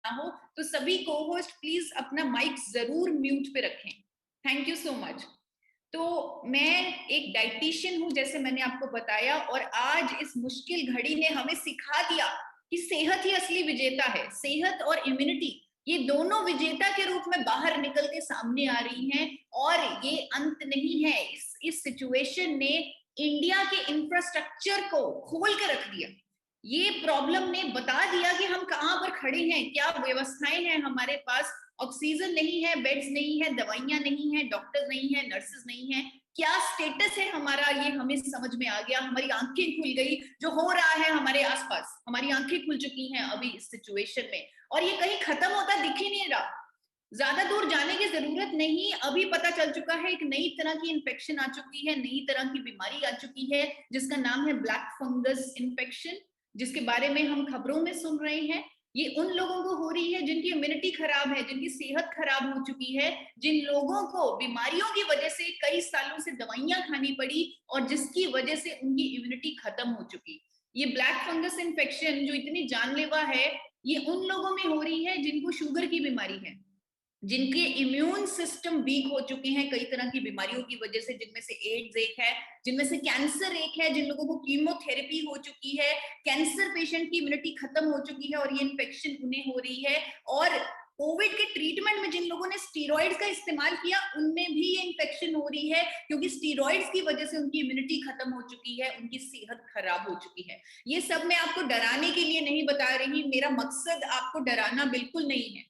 हो तो सभी को-होस्ट प्लीज अपना माइक जरूर म्यूट पे रखें। Thank you so much. तो मैं एक डाइटिशियन हूं, जैसे मैंने आपको बताया, और आज इस मुश्किल घड़ी ने हमें सिखा दिया कि सेहत ही असली विजेता है। सेहत और इम्यूनिटी, ये दोनों विजेता के रूप में बाहर निकल के सामने आ रही हैं, और ये अंत नहीं है। इस सिचुएशन ने इंडिया के इंफ्रास्ट्रक्चर को खोल के रख दिया। ये प्रॉब्लम ने बता दिया कि हम कहां पर खड़े हैं, क्या व्यवस्थाएं हैं हमारे पास। ऑक्सीजन नहीं है, बेड्स नहीं है, दवाइयां नहीं है, डॉक्टर्स नहीं है, नर्सेस नहीं है, क्या स्टेटस है हमारा, ये हमें समझ में आ गया। हमारी आंखें खुल गई, जो हो रहा है हमारे आसपास, हमारी आंखें खुल चुकी हैं अभी इस सिचुएशन में, और ये कहीं खत्म होता दिख ही नहीं रहा। ज्यादा दूर जाने की जरूरत नहीं, अभी पता चल चुका है एक नई तरह की इन्फेक्शन आ चुकी है, नई तरह की बीमारी आ चुकी है, जिसका नाम है ब्लैक फंगस इन्फेक्शन, जिसके बारे में हम खबरों में सुन रहे हैं। ये उन लोगों को हो रही है जिनकी इम्यूनिटी खराब है, जिनकी सेहत खराब हो चुकी है, जिन लोगों को बीमारियों की वजह से कई सालों से दवाइयां खानी पड़ी और जिसकी वजह से उनकी इम्यूनिटी खत्म हो चुकी। ये ब्लैक फंगस इन्फेक्शन जो इतनी जानलेवा है, ये उन लोगों में हो रही है जिनको शुगर की बीमारी है, जिनके इम्यून सिस्टम वीक हो चुके हैं कई तरह की बीमारियों की वजह से, जिनमें से एड्स एक है, जिनमें से कैंसर एक है, जिन लोगों को कीमोथेरेपी हो चुकी है, कैंसर पेशेंट की इम्यूनिटी खत्म हो चुकी है और ये इन्फेक्शन उन्हें हो रही है। और कोविड के ट्रीटमेंट में जिन लोगों ने स्टीरॉइड्स का इस्तेमाल किया, उनमें भी ये इन्फेक्शन हो रही है, क्योंकि स्टीरॉइड्स की वजह से उनकी इम्यूनिटी खत्म हो चुकी है, उनकी सेहत खराब हो चुकी है। ये सब मैं आपको डराने के लिए नहीं बता रही, मेरा मकसद आपको डराना बिल्कुल नहीं है।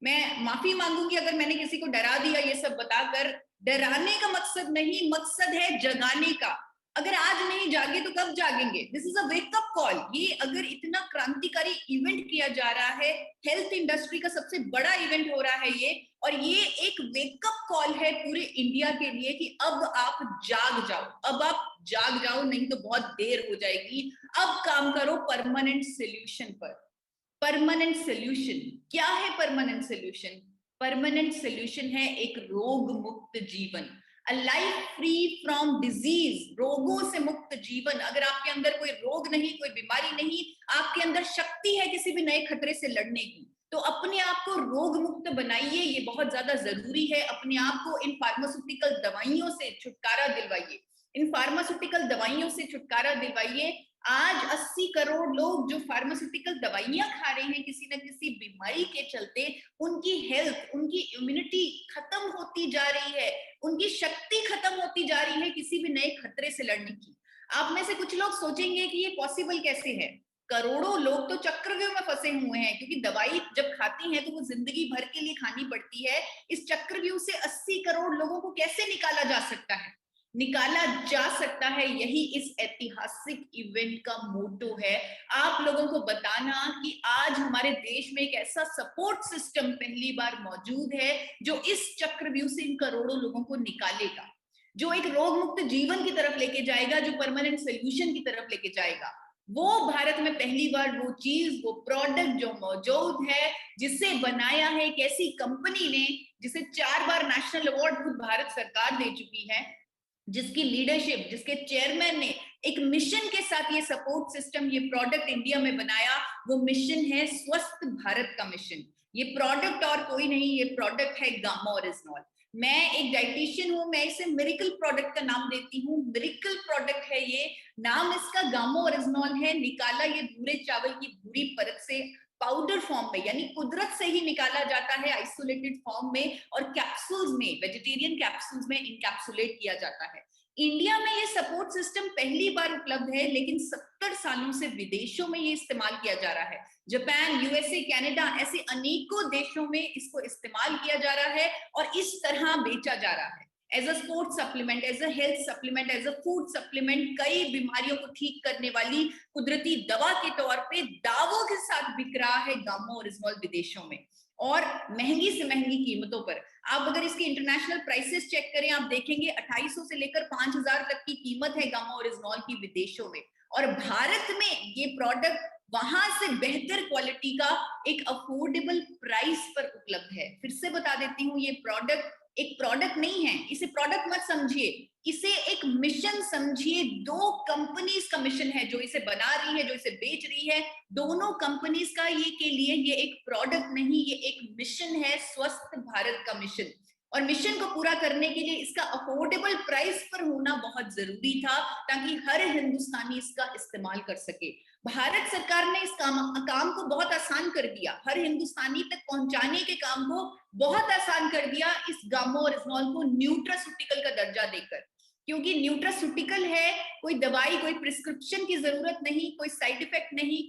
मैं माफी मांगूंगी अगर मैंने किसी को डरा दिया ये सब बताकर। डराने का मकसद नहीं, मकसद है जगाने का। अगर आज नहीं जागे तो कब जागेंगे? This is a wake up call. ये अगर इतना क्रांतिकारी इवेंट किया जा रहा है, हेल्थ इंडस्ट्री का सबसे बड़ा इवेंट हो रहा है ये, और ये एक वेकअप कॉल है पूरे इंडिया के लिए कि अब आप जाग जाओ, अब आप जाग जाओ, नहीं तो बहुत देर हो जाएगी। अब काम करो परमानेंट सोल्यूशन पर। परमानेंट सोल्यूशन क्या है? परमानेंट सोल्यूशन, परमानेंट सोल्यूशन है एक रोग मुक्त जीवन, a life free from disease, रोगों से मुक्त जीवन। अगर आपके अंदर कोई रोग नहीं, कोई बीमारी नहीं, आपके अंदर शक्ति है किसी भी नए खतरे से लड़ने की, तो अपने आप को रोग मुक्त बनाइए, ये बहुत ज्यादा जरूरी है। अपने आप को इन फार्मास्यूटिकल दवाइयों से छुटकारा दिलवाइए, इन फार्मास्यूटिकल दवाइयों से छुटकारा दिलवाइए। आज 80 करोड़ लोग जो फार्मास्यूटिकल दवाइयां खा रहे हैं किसी न किसी बीमारी के चलते, उनकी हेल्थ, उनकी इम्यूनिटी खत्म होती जा रही है, उनकी शक्ति खत्म होती जा रही है किसी भी नए खतरे से लड़ने की। आप में से कुछ लोग सोचेंगे कि ये पॉसिबल कैसे है? करोड़ों लोग तो चक्रव्यूह में फंसे हुए हैं, क्योंकि दवाई जब खाती हैं तो वो जिंदगी भर के लिए खानी पड़ती है। इस चक्रव्यूह से 80 करोड़ लोगों को कैसे निकाला जा सकता है? निकाला जा सकता है, यही इस ऐतिहासिक इवेंट का मोटो है। आप लोगों को बताना कि आज हमारे देश में एक ऐसा सपोर्ट सिस्टम पहली बार मौजूद है जो इस चक्रव्यूह से इन करोड़ों लोगों को निकालेगा, जो एक रोग मुक्त जीवन की तरफ लेके जाएगा, जो परमानेंट सोल्यूशन की तरफ लेके जाएगा। वो भारत में पहली बार वो चीज, वो प्रोडक्ट जो मौजूद है, जिसे बनाया है एक ऐसी कंपनी ने जिसे 4 बार नेशनल अवार्ड खुद भारत सरकार दे चुकी है, जिसकी लीडरशिप, जिसके चेयरमैन ने एक मिशन के साथ ये सपोर्ट सिस्टम, ये प्रोडक्ट इंडिया में बनाया। वो मिशन है स्वस्थ भारत का मिशन। ये प्रोडक्ट और कोई नहीं, ये प्रोडक्ट है गामा ओरिजिनॉल। मैं एक डाइटिशियन हूं, मैं इसे मिरेकल प्रोडक्ट का नाम देती हूँ। मिरेकल प्रोडक्ट है ये, नाम इसका गामा ओरिजिनॉल है। निकाला ये भूरे चावल की भूरी परत से पाउडर फॉर्म में, यानी कुदरत से ही निकाला जाता है आइसोलेटेड फॉर्म में, और कैप्सूल्स में, वेजिटेरियन कैप्सूल्स में इनकैप्सुलेट किया जाता है। इंडिया में ये सपोर्ट सिस्टम पहली बार उपलब्ध है, लेकिन 70 सालों से विदेशों में ये इस्तेमाल किया जा रहा है। जापान, यूएसए, कनाडा, ऐसे अनेकों देशों में इसको इस्तेमाल किया जा रहा है और इस तरह बेचा जा रहा है, as a sports supplement, as a health supplement, as a food supplement. कई बीमारियों को ठीक करने वाली कुदरती दवा के तौर पे दावों के साथ बिक रहा है गामा ओरिजिनॉल विदेशों में, और महंगी से महंगी कीमतों पर। आप अगर इसकी इंटरनेशनल प्राइसेस चेक करें, आप देखेंगे 2800 से लेकर 5000 तक की कीमत है गामा ओरिजिनॉल की विदेशों में। और भारत में ये प्रोडक्ट वहां से बेहतर क्वालिटी का एक अफोर्डेबल प्राइस पर उपलब्ध है। फिर से बता देती हूँ, ये प्रोडक्ट एक प्रोडक्ट नहीं है, इसे प्रोडक्ट मत समझिए, इसे एक मिशन समझिए। दो कंपनीज का मिशन है जो इसे बना रही है, जो इसे बेच रही है, दोनों कंपनीज का ये के लिए ये एक प्रोडक्ट नहीं, ये एक मिशन है, स्वस्थ भारत का मिशन। और मिशन को पूरा करने के लिए इसका अफोर्डेबल प्राइस पर होना बहुत जरूरी था, ताकि हर हिंदुस्तानी इसका इस्तेमाल कर सके। भारत सरकार ने इस काम को बहुत आसान कर दिया, हर हिंदुस्तानी तक पहुंचाने के काम को बहुत आसान कर दिया इस गामोरेजनॉल को न्यूट्रास्यूटिकल का दर्जा देकर। क्योंकि न्यूट्रास्यूटिकल है, कोई दवाई, कोई प्रिस्क्रिप्शन की जरूरत नहीं, कोई साइड इफेक्ट नहीं,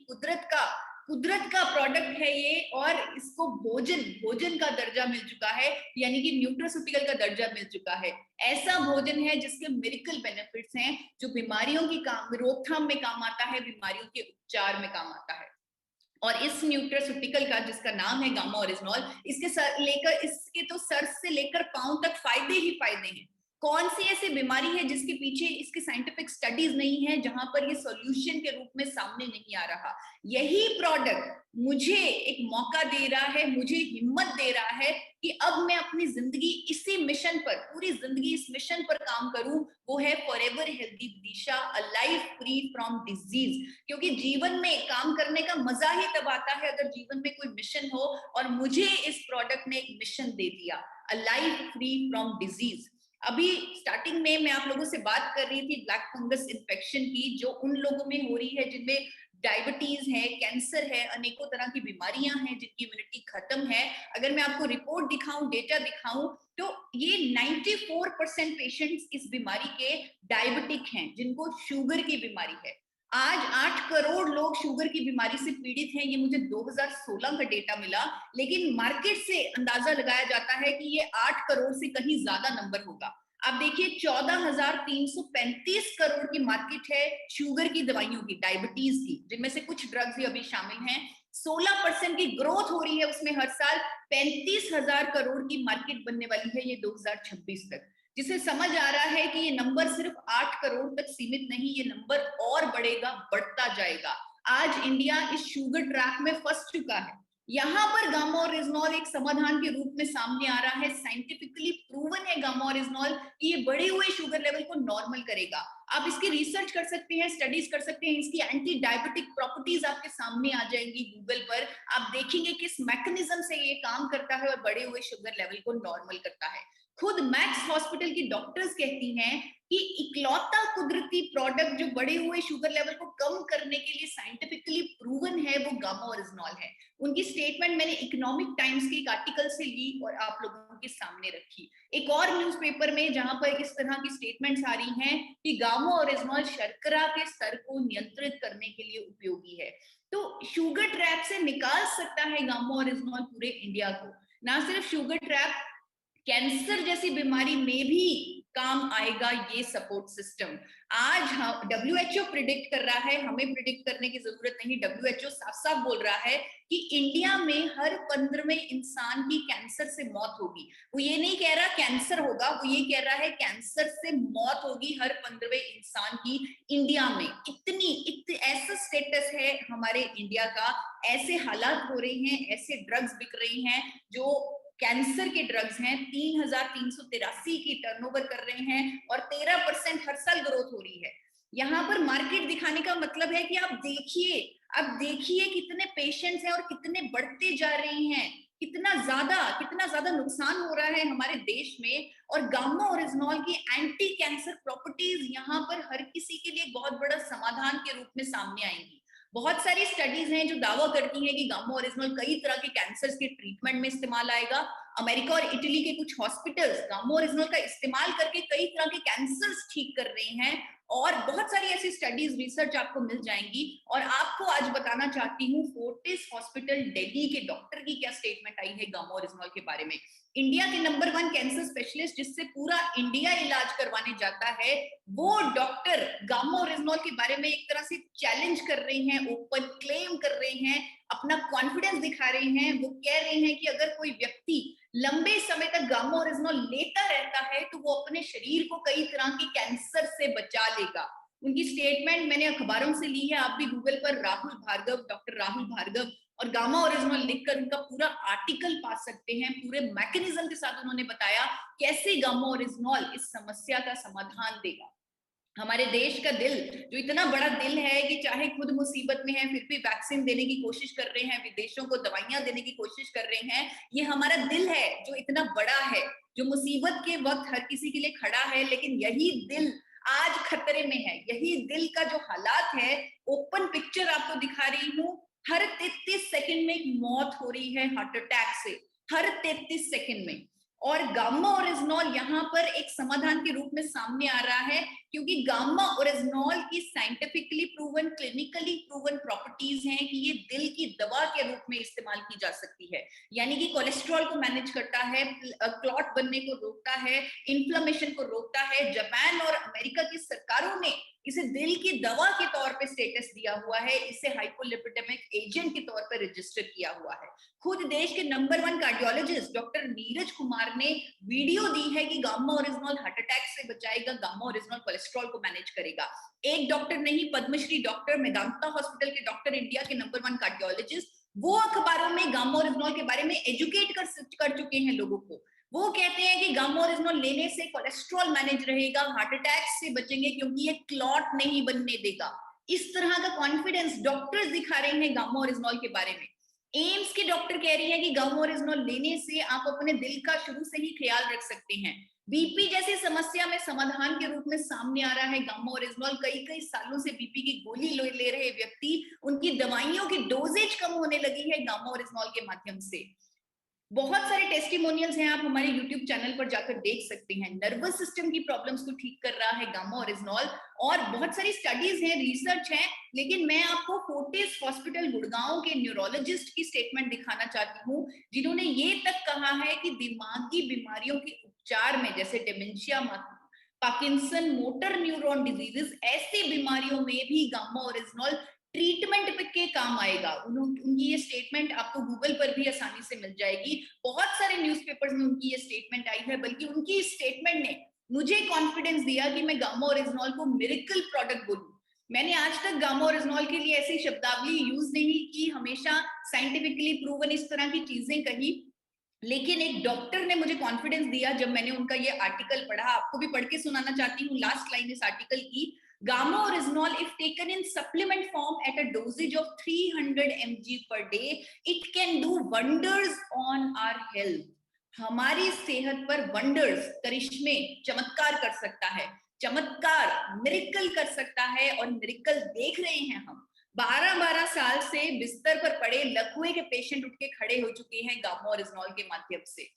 कुदरत का प्रोडक्ट है ये, और इसको भोजन का दर्जा मिल चुका है, यानी कि न्यूट्रास्यूटिकल का दर्जा मिल चुका है। ऐसा भोजन है जिसके मेडिकल बेनिफिट्स हैं, जो बीमारियों की रोकथाम में काम आता है, बीमारियों के उपचार में काम आता है। और इस न्यूट्रास्यूटिकल का, जिसका नाम है गामोरेजनॉल, इसके तो सर से लेकर पांव तक फायदे ही फायदे हैं। कौन सी ऐसी बीमारी है जिसके पीछे इसकी साइंटिफिक स्टडीज नहीं है, जहां पर ये सॉल्यूशन के रूप में सामने नहीं आ रहा। यही प्रोडक्ट मुझे एक मौका दे रहा है, मुझे हिम्मत दे रहा है कि अब मैं अपनी जिंदगी इसी मिशन पर, पूरी जिंदगी इस मिशन पर काम करूं। वो है forever healthy Vidisha, a life free from disease. क्योंकि जीवन में काम करने का मजा ही तब आता है अगर जीवन में कोई मिशन हो, और मुझे इस प्रोडक्ट ने एक मिशन दे दिया, a life free from disease. अभी स्टार्टिंग में मैं आप लोगों से बात कर रही थी ब्लैक फंगस इन्फेक्शन की, जो उन लोगों में हो रही है जिनमें डायबिटीज है, कैंसर है, अनेकों तरह की बीमारियां हैं, जिनकी इम्यूनिटी खत्म है। अगर मैं आपको रिपोर्ट दिखाऊं, डेटा दिखाऊं, तो ये 94% पेशेंट्स इस बीमारी के डायबिटिक हैं, जिनको शुगर की बीमारी है। आज 8 करोड़ लोग शुगर की बीमारी से पीड़ित हैं, ये मुझे 2016 का डेटा मिला, लेकिन मार्केट से अंदाजा लगाया जाता है कि ये 8 करोड़ से कहीं ज्यादा नंबर होगा। आप देखिए 14,335 करोड़ की मार्केट है शुगर की दवाइयों की, डायबिटीज की, जिनमें से कुछ ड्रग्स भी अभी शामिल हैं। 16% की ग्रोथ हो रही है उसमें हर साल। 35,000 करोड़ की मार्केट बनने वाली है ये 2026 तक, जिसे समझ आ रहा है कि ये नंबर सिर्फ 8 करोड़ तक सीमित नहीं, ये नंबर और बढ़ेगा, बढ़ता जाएगा। आज इंडिया इस शुगर ट्रैप में फंस चुका है। यहाँ पर गामोरेजनॉल एक समाधान के रूप में सामने आ रहा है। साइंटिफिकली प्रूवन है गामोरेजनॉल कि ये बढ़े हुए शुगर लेवल को नॉर्मल करेगा। आप इसकी रिसर्च कर सकते हैं, स्टडीज कर सकते हैं, इसकी एंटी डायबिटिक प्रॉपर्टीज आपके सामने आ जाएंगी गूगल पर। आप देखेंगे किस मैकेनिज्म से ये काम करता है और बढ़े हुए शुगर लेवल को नॉर्मल करता है। खुद मैक्स हॉस्पिटल की डॉक्टर्स कहती हैं कि इकलौता कुदरती प्रोडक्ट जो बढ़े हुए शुगर लेवल को कम करने के लिए साइंटिफिकली प्रूवन है, वो गामोरेजनॉल है। उनकी स्टेटमेंट मैंने इकोनॉमिक टाइम्स के एक आर्टिकल से ली और आप लोगों के सामने रखी। एक और न्यूज़पेपर में जहां पर इस तरह की स्टेटमेंट्स आ रही हैं कि गामोरेजनॉल शर्करा के स्तर को नियंत्रित करने के लिए उपयोगी है। तो शुगर ट्रैप से निकाल सकता है गामोरेजनॉल पूरे इंडिया को। ना सिर्फ शुगर ट्रैप, कैंसर जैसी बीमारी में भी काम आएगा ये सपोर्ट सिस्टम। आज WHO प्रिडिक्ट कर रहा है, हमें प्रिडिक्ट करने की जरूरत नहीं, WHO साफ साफ बोल रहा है कि इंडिया में हर 15वें इंसान की कैंसर से मौत होगी। वो ये नहीं कह रहा कैंसर होगा, वो ये कह रहा है कैंसर से मौत होगी हर 15वें इंसान की इंडिया में। इतनी ऐसा स्टेटस है हमारे इंडिया का, ऐसे हालात हो रहे हैं, ऐसे ड्रग्स बिक रही हैं जो कैंसर के ड्रग्स हैं। 3,383 की टर्नओवर कर रहे हैं और 13% हर साल ग्रोथ हो रही है। यहाँ पर मार्केट दिखाने का मतलब है कि आप देखिए कितने पेशेंट्स हैं और कितने बढ़ते जा रहे हैं, कितना ज्यादा नुकसान हो रहा है हमारे देश में। और गामोरेजनॉल की एंटी कैंसर प्रॉपर्टीज यहाँ पर हर किसी के लिए बहुत बड़ा समाधान के रूप में सामने आएंगी। बहुत सारी स्टडीज हैं जो दावा करती हैं कि गामोरेजनॉल कई तरह के कैंसर्स के ट्रीटमेंट में इस्तेमाल आएगा। अमेरिका और इटली के कुछ हॉस्पिटल्स गामोरेजनॉल का इस्तेमाल करके कई तरह के कैंसर्स ठीक कर रहे हैं, और बहुत सारी ऐसी स्टडीज, रिसर्च आपको मिल जाएंगी। और आपको आज बताना चाहती हूँ फोर्टिस हॉस्पिटल दिल्ली के डॉक्टर की क्या स्टेटमेंट आई है गामोरेजनॉल के बारे में। इंडिया के नंबर 1 कैंसर स्पेशलिस्ट, जिससे पूरा इंडिया इलाज करवाने जाता है, वो डॉक्टर गामोरेजनॉल के बारे में एक तरह से चैलेंज कर रहे हैं, ओपन क्लेम कर रहे हैं, अपना कॉन्फिडेंस दिखा रहे हैं। वो कह रहे हैं कि अगर कोई व्यक्ति लंबे समय तक गामोरेजनॉल लेता रहता है तो वो अपने शरीर को कई तरह के कैंसर से बचा लेगा। उनकी स्टेटमेंट मैंने अखबारों से ली है, आप भी गूगल पर राहुल भार्गव, डॉक्टर राहुल भार्गव और गामा ओरिजिनॉल लिखकर उनका पूरा आर्टिकल पा सकते हैं। पूरे मैकेनिज्म के साथ उन्होंने बताया कैसे गामा ओरिजिनॉल इस समस्या का समाधान देगा। हमारे देश का दिल, जो इतना बड़ा दिल है कि चाहे खुद मुसीबत में है फिर भी वैक्सीन देने की कोशिश कर रहे हैं, विदेशों को दवाइयां देने की कोशिश कर रहे हैं, ये हमारा दिल है जो इतना बड़ा है, जो मुसीबत के वक्त हर किसी के लिए खड़ा है। लेकिन यही दिल आज खतरे में है। यही दिल का जो हालात है, ओपन पिक्चर आपको दिखा रही हूँ, हर 33 सेकंड में एक मौत हो रही है हार्ट अटैक से, हर 33 सेकंड में। और गामा ओरिजिनॉल यहाँ पर एक समाधान के रूप में सामने आ रहा है, क्योंकि गामा ओरिजिनॉल की scientifically proven, clinically proven properties हैं कि ये दिल की दवा के रूप में इस्तेमाल की जा सकती है। यानी कि कोलेस्ट्रॉल को मैनेज करता है, क्लॉट बनने को रोकता है, इन्फ्लेमेशन को रोकता है। जापान और अमेरिका की सरकारों ने इसे दिल की दवा के तौर पे स्टेटस दिया हुआ है, इसे हाइपोलिपिडेमिक एजेंट के तौर पर रजिस्टर किया हुआ है। खुद देश के number 1 cardiologist doctor Neeraj Kumar ने वीडियो दी है कि गामा ओरिजिनॉल हार्ट अटैक से बचाएगा, गामा ओरिजिनॉल कोलेस्ट्रॉल को मैनेज करेगा। एक डॉक्टर नहीं, पद्मश्री डॉक्टर, मेदांता हॉस्पिटल के डॉक्टर, इंडिया के नंबर 1 कार्डियोलॉजिस्ट, वो अखबारों में गामा ओरिजिनॉल के बारे में एजुकेट कर चुके हैं लोगों को। वो कहते हैं कि गामा ओरिजिनॉल लेने से कोलेस्ट्रॉल मैनेज रहेगा, हार्ट अटैक से बचेंगे क्योंकि ये क्लॉट नहीं बनने देगा। इस तरह का कॉन्फिडेंस डॉक्टर्स दिखा रहे हैं गामा ओरिजिनॉल के बारे में। एम्स के डॉक्टर कह रही है कि गामा ओरिजिनॉल लेने से आप अपने दिल का शुरू से ही ख्याल रख सकते हैं। बीपी जैसी समस्या में समाधान के रूप में सामने आ रहा है गामा ओरिजिनॉल। कई सालों से बीपी की गोली ले रहे व्यक्ति, उनकी दवाइयों की डोजेज कम होने लगी है गामा ओरिजिनॉल के माध्यम से। बहुत सारे टेस्टिमोनियल्स हैं, आप हमारे YouTube चैनल पर जाकर देख सकते हैं। नर्वस सिस्टम की प्रॉब्लम्स को ठीक कर रहा है गामा ओरिजिनॉल, और बहुत सारी स्टडीज हैं, रिसर्च है। लेकिन मैं आपको फोर्टिस हॉस्पिटल गुड़गांव के न्यूरोलॉजिस्ट की स्टेटमेंट दिखाना चाहती हूँ, जिन्होंने ये तक कहा है कि दिमागी बीमारियों के उपचार में, जैसे dementia, Parkinson, motor neuron diseases, ऐसी बीमारियों में भी गामा ओरिजिनॉल ट्रीटमेंट के काम आएगा। उनकी ये स्टेटमेंट आपको गूगल पर भी आसानी से मिल जाएगी। बहुत सारे न्यूज़पेपर्स में उनकी ये स्टेटमेंट आई है, बल्कि उनकी स्टेटमेंट ने मुझे कॉन्फिडेंस दिया कि मैं गामा ओरिजिनॉल को मिरेकल प्रोडक्ट बोलूं। मैंने आज तक गामा ओरिजिनॉल के लिए ऐसी शब्दावली यूज नहीं की, हमेशा साइंटिफिकली प्रूवन इस तरह की चीजें कही। लेकिन एक डॉक्टर ने मुझे कॉन्फिडेंस दिया जब मैंने उनका ये आर्टिकल पढ़ा। आपको भी पढ़ के सुनाना चाहती हूँ लास्ट लाइन इस आर्टिकल की। Gamma oryzanol, if taken in supplement form at a dosage of 300 mg per day, it can do wonders on our health. हमारी सेहत पर वंडर्स, करिश्मे, चमत्कार कर सकता है। चमत्कार, मिरेकल कर सकता है, और मिरेकल देख रहे हैं हम। 12-12 साल से बिस्तर पर पड़े लकवे के पेशेंट उठ के खड़े हो चुके हैं गामा ओरिजिनॉल के माध्यम से।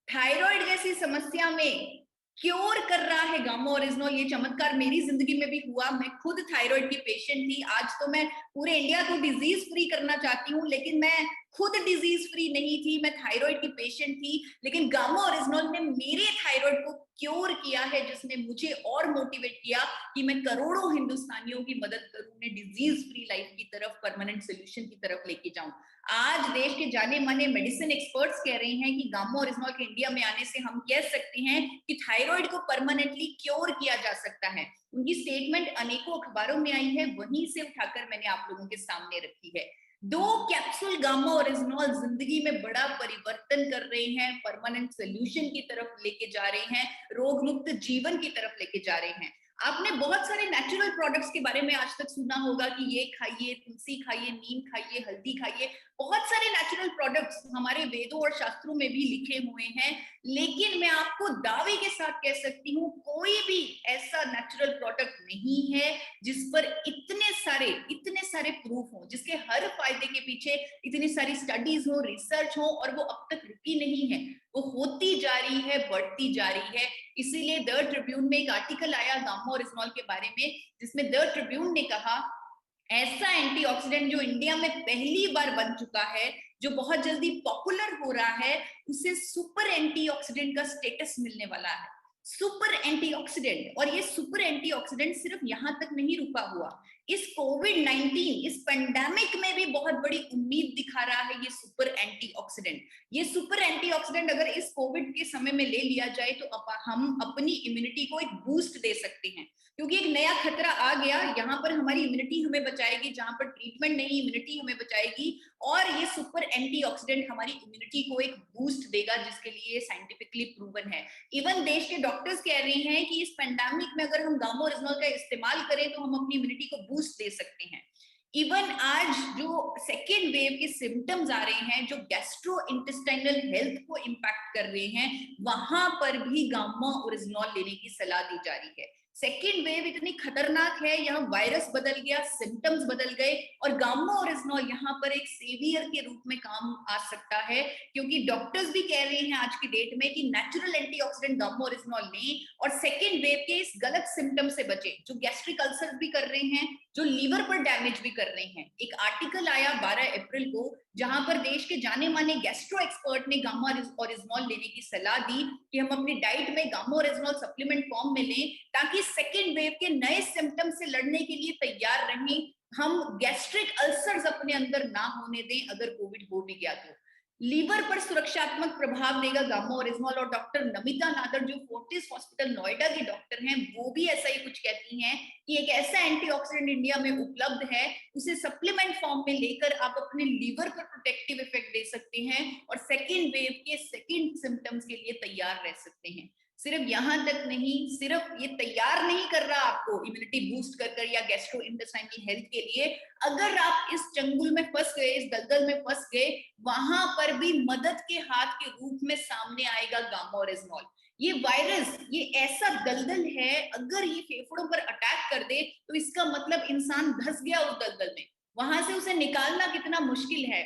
थायराइड जैसी समस्या में क्योर कर रहा है गामा ओरिजिनॉल। ये चमत्कार मेरी जिंदगी में भी हुआ। मैं खुद थायराइड की पेशेंट थी। आज तो मैं पूरे इंडिया को डिजीज फ्री करना चाहती हूँ, लेकिन मैं खुद डिजीज फ्री नहीं थी, मैं थायराइड की पेशेंट थी। लेकिन गामा ओरिजिनॉल ने मेरे थायराइड को क्योर किया है, जिसने मुझे और मोटिवेट किया कि मैं करोड़ों हिंदुस्तानियों की मदद करूं, उन्हें डिजीज फ्री लाइफ की तरफ, परमानेंट सोल्यूशन की तरफ लेके जाऊं। आज देश के जाने माने मेडिसिन एक्सपर्ट्स कह रहे हैं कि गामा ओरिजिनॉल के इंडिया में आने से हम कह सकते हैं कि थायराइड को परमानेंटली क्योर किया जा सकता है। उनकी स्टेटमेंट अनेकों अखबारों में आई है, वहीं से उठाकर मैंने आप लोगों के सामने रखी है। 2 कैप्सूल गामा ओरिजिनॉल जिंदगी में बड़ा परिवर्तन कर रहे हैं, परमानेंट सोल्यूशन की तरफ लेके जा रहे हैं, रोग मुक्त जीवन की तरफ लेके जा रहे हैं। आपने बहुत सारे नेचुरल प्रोडक्ट्स के बारे में आज तक सुना होगा कि ये खाइए, तुलसी खाइए, नीम खाइए, हल्दी खाइए। बहुत सारे नेचुरल प्रोडक्ट्स हमारे वेदों और शास्त्रों में भी लिखे हुए हैं। लेकिन मैं आपको दावे के साथ कह सकती हूँ, कोई भी ऐसा नेचुरल प्रोडक्ट नहीं है जिस पर इतने सारे प्रूफ हो, जिसके हर फायदे के पीछे इतनी सारी स्टडीज हो, रिसर्च हो, और वो अब तक रुकी नहीं है, वो होती जा रही है, बढ़ती जा रही है। इसीलिए द ट्रिब्यून में एक आर्टिकल आया गामा ओरिजिनॉल के बारे में, जिसमें द ट्रिब्यून ने कहा ऐसा एंटीऑक्सीडेंट जो इंडिया में पहली बार बन चुका है, जो बहुत जल्दी पॉपुलर हो रहा है, उसे सुपर एंटीऑक्सीडेंट का स्टेटस मिलने वाला है। Super antioxidant. और ये सुपर एंटीऑक्सीडेंट सिर्फ यहां तक नहीं रुका हुआ, इस कोविड-19 इस पेंडेमिक में भी बहुत बड़ी उम्मीद दिखा रहा है ये सुपर एंटीऑक्सीडेंट। ये सुपर एंटीऑक्सीडेंट अगर इस कोविड के समय में ले लिया जाए तो हम अपनी इम्यूनिटी को एक बूस्ट दे सकते हैं, क्योंकि एक नया खतरा आ गया। यहाँ पर हमारी इम्यूनिटी हमें बचाएगी, जहां पर ट्रीटमेंट नहीं, इम्यूनिटी हमें बचाएगी, और ये सुपर एंटीऑक्सीडेंट हमारी इम्यूनिटी को एक बूस्ट देगा, जिसके लिए साइंटिफिकली प्रूवन है। इवन देश के डॉक्टर्स कह रहे हैं कि इस पेंडेमिक में अगर हम गामा ओरिजिनल का इस्तेमाल करें तो हम अपनी इम्यूनिटी को बूस्ट दे सकते हैं। इवन आज जो सेकेंड वेव के सिम्टम्स आ रहे हैं, जो गैस्ट्रो इंटेस्टाइनल हेल्थ को इम्पैक्ट कर रहे हैं, वहां पर भी गामा ओरिजिनल लेने की सलाह दी जा रही है। सेकेंड वेव इतनी खतरनाक है, यहाँ वायरस बदल गया, सिम्टम्स बदल गए, और गामा ओरिजिनल यहाँ पर एक सेवियर के रूप में काम आ सकता है, क्योंकि डॉक्टर्स भी कह रहे हैं आज की डेट में कि नेचुरल एंटीऑक्सीडेंट गामा ओरिजिनल लें और सेकेंड वेव के इस गलत सिम्टम से बचे, जो गैस्ट्रिक अल्सर भी कर रहे हैं, जो लीवर पर डैमेज भी कर रहे हैं। एक आर्टिकल आया 12 अप्रैल को, जहां पर देश के जाने माने गैस्ट्रो एक्सपर्ट ने गामा ओरिजिनल लेने की सलाह दी कि हम अपनी डाइट में गामा ओरिजिनल सप्लीमेंट फॉर्म में लें, ताकि सेकेंड वेव के नए सिम्टम्स से लड़ने के लिए तैयार रहें, हम गैस्ट्रिक अल्सर्स अपने अंदर ना होने दें अगर कोविड हो भी गया तो। लीवर पर सुरक्षात्मक प्रभाव देगा गामा ओरिजिनल, और डॉक्टर नमिता नादर जो फोर्टिस हॉस्पिटल नोएडा की डॉक्टर हैं, वो भी ऐसा ही कुछ कहती हैं कि एक ऐसा एंटीऑक्सीडेंट इंडिया में उपलब्ध है, उसे सप्लीमेंट फॉर्म में लेकर आप अपने लीवर पर प्रोटेक्टिव इफेक्ट दे सकते हैं और सेकेंड वेव के सेकेंड सिम्टम्स के लिए तैयार रह सकते हैं। सिर्फ यहां तक नहीं, सिर्फ ये तैयार नहीं कर रहा आपको इम्यूनिटी बूस्ट कर या गैस्ट्रो इंटेस्टाइनल हेल्थ के लिए, अगर आप इस चंगुल में फंस गए, इस दलदल में फंस गए, वहां पर भी मदद के हाथ के रूप में सामने आएगा गामा ओरिजिनल। ये वायरस, ये ऐसा दलदल है, अगर ये फेफड़ों पर अटैक कर दे तो इसका मतलब इंसान धंस गया उस दलदल में, वहां से उसे निकालना कितना मुश्किल है।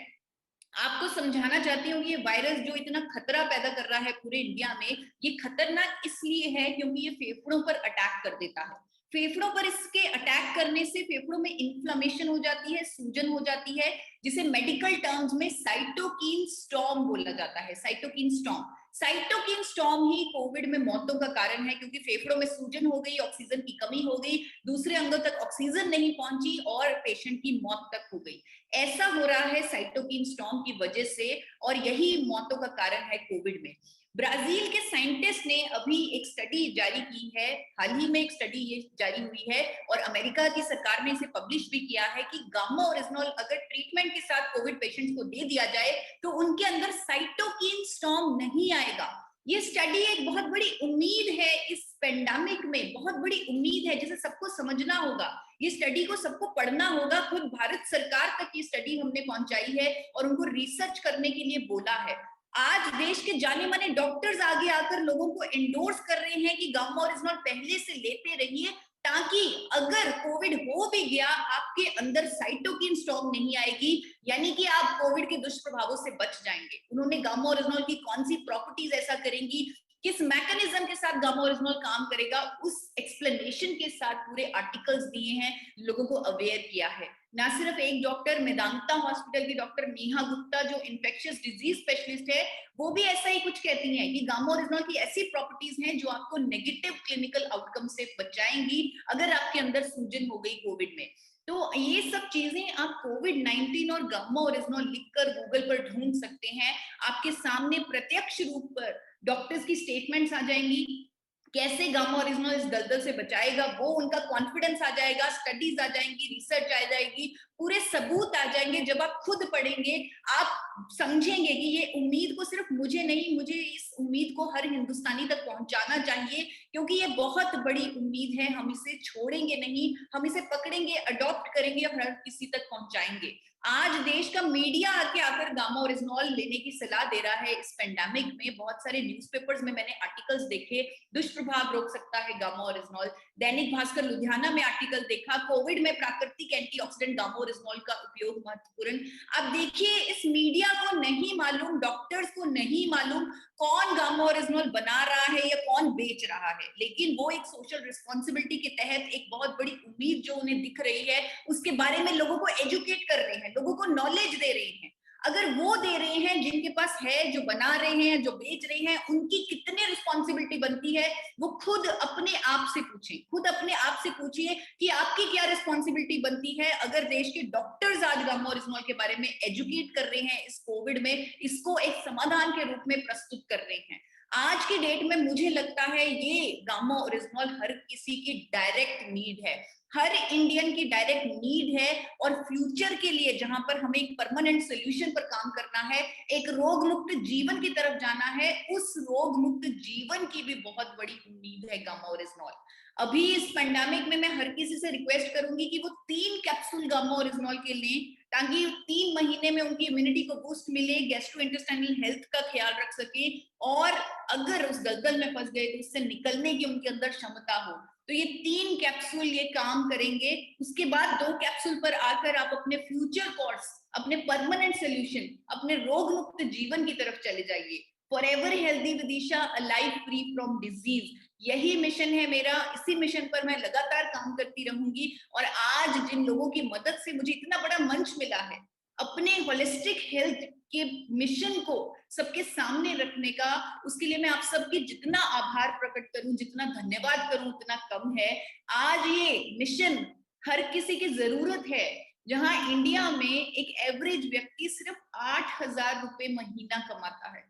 आपको समझाना चाहती हूँ, ये वायरस जो इतना खतरा पैदा कर रहा है पूरे इंडिया में, ये खतरनाक इसलिए है क्योंकि ये फेफड़ों पर अटैक कर देता है। फेफड़ों पर इसके अटैक करने से फेफड़ों में इन्फ्लेमेशन हो जाती है, सूजन हो जाती है, जिसे मेडिकल टर्म्स में साइटोकिन स्टॉर्म बोला जाता है। साइटोकिन स्टॉर्म ही कोविड में मौतों का कारण है, क्योंकि फेफड़ों में सूजन हो गई, ऑक्सीजन की कमी हो गई, दूसरे अंगों तक ऑक्सीजन नहीं पहुंची और पेशेंट की मौत तक हो गई। ऐसा हो रहा है साइटोकिन स्टॉर्म की वजह से, और यही मौतों का कारण है कोविड में। ब्राजील के साइंटिस्ट ने अभी एक स्टडी जारी की है, हाल ही में एक स्टडी ये जारी हुई है, और अमेरिका की सरकार ने इसे पब्लिश भी किया है कि गामा ओरिजिनल अगर ट्रीटमेंट के साथ कोविड पेशेंट्स को दे दिया जाए तो उनके अंदर साइटोकिन स्टॉर्म नहीं आएगा। ये स्टडी एक बहुत बड़ी उम्मीद है, इस पेंडेमिक में बहुत बड़ी उम्मीद है, जिसे सबको समझना होगा। ये स्टडी को सबको पढ़ना होगा, खुद भारत सरकार तक ये स्टडी हमने पहुंचाई है और उनको रिसर्च करने के लिए बोला है। आज देश के जाने माने डॉक्टर्स आगे आकर लोगों को एंडोर्स कर रहे हैं कि गामा ओरिजिनल पहले से लेते रहिए, ताकि अगर कोविड हो भी गया आपके अंदर साइटोकिन स्टॉर्म नहीं आएगी, यानी कि आप कोविड के दुष्प्रभावों से बच जाएंगे। उन्होंने गामा ओरिजिनल की कौन सी प्रॉपर्टीज ऐसा करेंगी, किस मैकेनिज्म के साथ गामा ओरिजिनल काम करेगा, उस एक्सप्लेनेशन के साथ पूरे आर्टिकल्स दिए हैं, लोगों को अवेयर किया है। ना सिर्फ एक डॉक्टर, मेदांता हॉस्पिटल की डॉक्टर नेहा गुप्ता जो इन्फेक्शियस डिजीज स्पेशलिस्ट है, वो भी ऐसा ही कुछ कहती हैं कि गामा ओरिजिनल की ऐसी प्रॉपर्टीज हैं जो आपको नेगेटिव क्लिनिकल आउटकम से बचाएंगी अगर आपके अंदर सूजन हो गई कोविड में। तो ये सब चीजें आप कोविड-19 और गामा ओरिजिनल लिखकर गूगल पर ढूंढ सकते हैं। आपके सामने प्रत्यक्ष रूप पर डॉक्टर्स की स्टेटमेंट्स आ जाएंगी, कैसे गामा ओरिजिनल इस दलदल से बचाएगा, वो उनका कॉन्फिडेंस आ जाएगा, स्टडीज आ जाएंगी, रिसर्च आ जाएगी, पूरे सबूत आ जाएंगे। जब आप खुद पढ़ेंगे आप समझेंगे कि ये उम्मीद को सिर्फ मुझे नहीं, मुझे इस उम्मीद को हर हिंदुस्तानी तक पहुंचाना चाहिए, क्योंकि ये बहुत बड़ी उम्मीद है। हम इसे छोड़ेंगे नहीं, हम इसे पकड़ेंगे, अडॉप्ट करेंगे और हर किसी तक पहुंचाएंगे। आज देश का मीडिया आके आकर गामा ओरिजिनल लेने की सलाह दे रहा है इस पेंडेमिक में। बहुत सारे न्यूज़पेपर्स में मैंने आर्टिकल्स देखे, दुष्प्रभाव रोक सकता है गामा ओरिजिनल। दैनिक भास्कर लुधियाना में आर्टिकल देखा, कोविड में प्राकृतिक एंटीऑक्सीडेंट गामा ओरिजिनल का उपयोग महत्वपूर्ण। अब देखिए, इस मीडिया को नहीं मालूम, डॉक्टर्स को नहीं मालूम कौन गामा ओरिजिनल बना रहा है या कौन बेच रहा है, लेकिन वो एक सोशल रिस्पॉन्सिबिलिटी के तहत एक बहुत बड़ी उम्मीद जो उन्हें दिख रही है, उसके बारे में लोगों को एजुकेट कर रहे हैं, लोगों को नॉलेज दे रहे हैं। अगर वो दे रहे हैं, जिनके पास है, जो बना रहे हैं, जो बेच रहे हैं, उनकी कितने रिस्पॉन्सिबिलिटी बनती है वो खुद अपने आप से पूछें। खुद अपने आप से पूछिए कि आपकी क्या रिस्पॉन्सिबिलिटी बनती है। अगर देश के डॉक्टर्स आज गामा ओरिजिनॉल के बारे में एजुकेट कर रहे हैं, इस कोविड में इसको एक समाधान के रूप में प्रस्तुत कर रहे हैं, आज की डेट में मुझे लगता है ये गामा ओरिजिनॉल हर किसी की डायरेक्ट नीड है, हर इंडियन की डायरेक्ट नीड है। और फ्यूचर के लिए जहां पर हमें एक परमानेंट सोल्यूशन पर काम करना है, एक रोग मुक्त जीवन की तरफ जाना है, उस रोग मुक्त जीवन की भी बहुत बड़ी उम्मीद है गामा ओरिजिनॉल। अभी इस पेंडेमिक में मैं हर किसी से रिक्वेस्ट करूंगी कि वो 3 कैप्सूल गामा ओरिजिनॉल के लें, ताकि 3 महीने में उनकी इम्यूनिटी को बूस्ट मिले, गैस्ट्रोइंटेस्टाइनल हेल्थ का ख्याल रख सके, और अगर उस दलदल में फंस गए तो इससे निकलने की उनके अंदर क्षमता हो। तो ये 3 कैप्सूल ये काम करेंगे। उसके बाद 2 कैप्सूल पर आकर आप अपने फ्यूचर कोर्स, अपने परमानेंट सोल्यूशन, अपने रोग मुक्त जीवन की तरफ चले जाइए। Forever healthy Vidisha, a life free from disease, यही मिशन है मेरा। इसी मिशन पर मैं लगातार काम करती रहूंगी। और आज जिन लोगों की मदद से मुझे इतना बड़ा मंच मिला है अपने होलिस्टिक हेल्थ के मिशन को सबके सामने रखने का, उसके लिए मैं आप सबकी जितना आभार प्रकट करूं, जितना धन्यवाद करूं उतना कम है। आज ये मिशन हर किसी की जरूरत है। जहां इंडिया में एक एवरेज व्यक्ति सिर्फ 8,000 रुपए महीना कमाता है,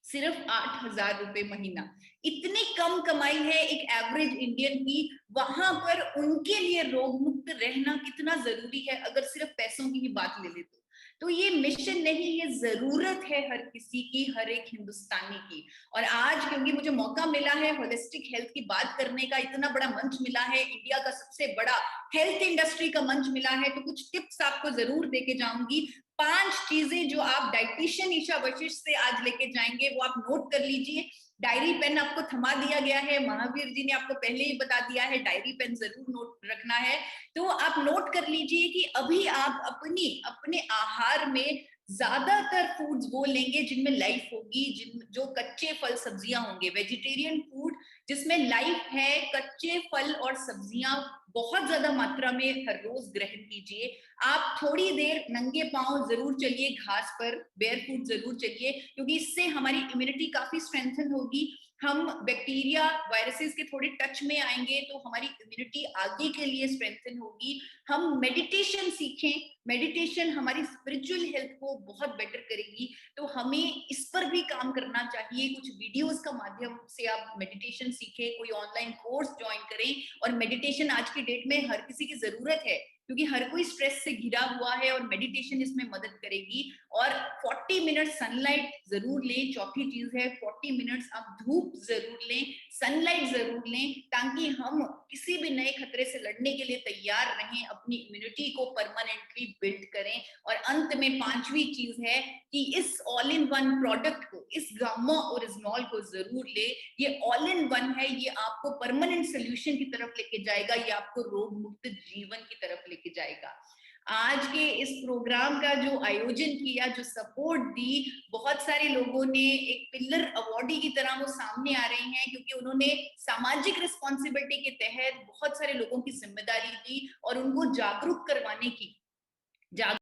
सिर्फ 8,000 रुपए महीना, इतनी कम कमाई है एक एवरेज इंडियन की। वहां पर उनके लिए रोग मुक्त रहना कितना जरूरी है, अगर सिर्फ पैसों की ही बात ले ले तो ये मिशन नहीं, ये जरूरत है हर किसी की, हर एक हिंदुस्तानी की। और आज क्योंकि मुझे मौका मिला है होलिस्टिक हेल्थ की बात करने का, इतना बड़ा मंच मिला है, इंडिया का सबसे बड़ा हेल्थ इंडस्ट्री का मंच मिला है, तो कुछ टिप्स आपको जरूर देके जाऊंगी। 5 चीजें जो आप डाइटिशियन ईशा वशिष्ठ से आज लेके जाएंगे वो आप नोट कर लीजिए। डायरी पेन आपको थमा दिया गया है, महावीर जी ने आपको पहले ही बता दिया है, डायरी पेन जरूर नोट रखना है। तो आप नोट कर लीजिए कि अभी आप अपने आहार में ज्यादातर फूड्स वो लेंगे जिनमें लाइफ होगी, जिन जो कच्चे फल सब्जियां होंगे, वेजिटेरियन फूड जिसमें लाइफ है, कच्चे फल और सब्जियां बहुत ज्यादा मात्रा में हर रोज ग्रहण कीजिए। आप थोड़ी देर नंगे पांव जरूर चलिए घास पर, बेयर फूट जरूर चलिए, क्योंकि इससे हमारी इम्यूनिटी काफी स्ट्रेंथन होगी। हम बैक्टीरिया वायरसेस के थोड़े टच में आएंगे तो हमारी इम्यूनिटी आगे के लिए स्ट्रेंथन होगी। हम मेडिटेशन सीखें, मेडिटेशन हमारी स्पिरिचुअल हेल्थ को बहुत बेटर करेगी, तो हमें इस पर भी काम करना चाहिए। कुछ वीडियोस का माध्यम से आप मेडिटेशन सीखें, कोई ऑनलाइन कोर्स ज्वाइन करें। और मेडिटेशन आज की डेट में हर किसी की जरूरत है, क्योंकि हर कोई स्ट्रेस से घिरा हुआ है, और मेडिटेशन इसमें मदद करेगी। और 40 मिनट सनलाइट जरूर लें। चौथी चीज है 40 मिनट्स आप धूप जरूर लें, सनलाइट जरूर लें, ताकि हम किसी भी नए खतरे से लड़ने के लिए तैयार रहें, अपनी इम्यूनिटी को परमानेंटली बिल्ड करें। और अंत में 5वीं चीज है कि इस ऑल इन वन प्रोडक्ट को, इस गामा ओरिजिनॉल को जरूर ले। ये ऑल इन वन है, ये आपको परमानेंट सोल्यूशन की तरफ लेके जाएगा, ये आपको रोग मुक्त जीवन की तरफ लेके जाएगा। आज के इस प्रोग्राम का जो आयोजन किया, जो सपोर्ट दी, बहुत सारे लोगों ने एक पिलर अवार्डी की तरह वो सामने आ रहे हैं, क्योंकि उन्होंने सामाजिक रिस्पॉन्सिबिलिटी के तहत बहुत सारे लोगों की जिम्मेदारी दी और उनको जागरूक करवाने की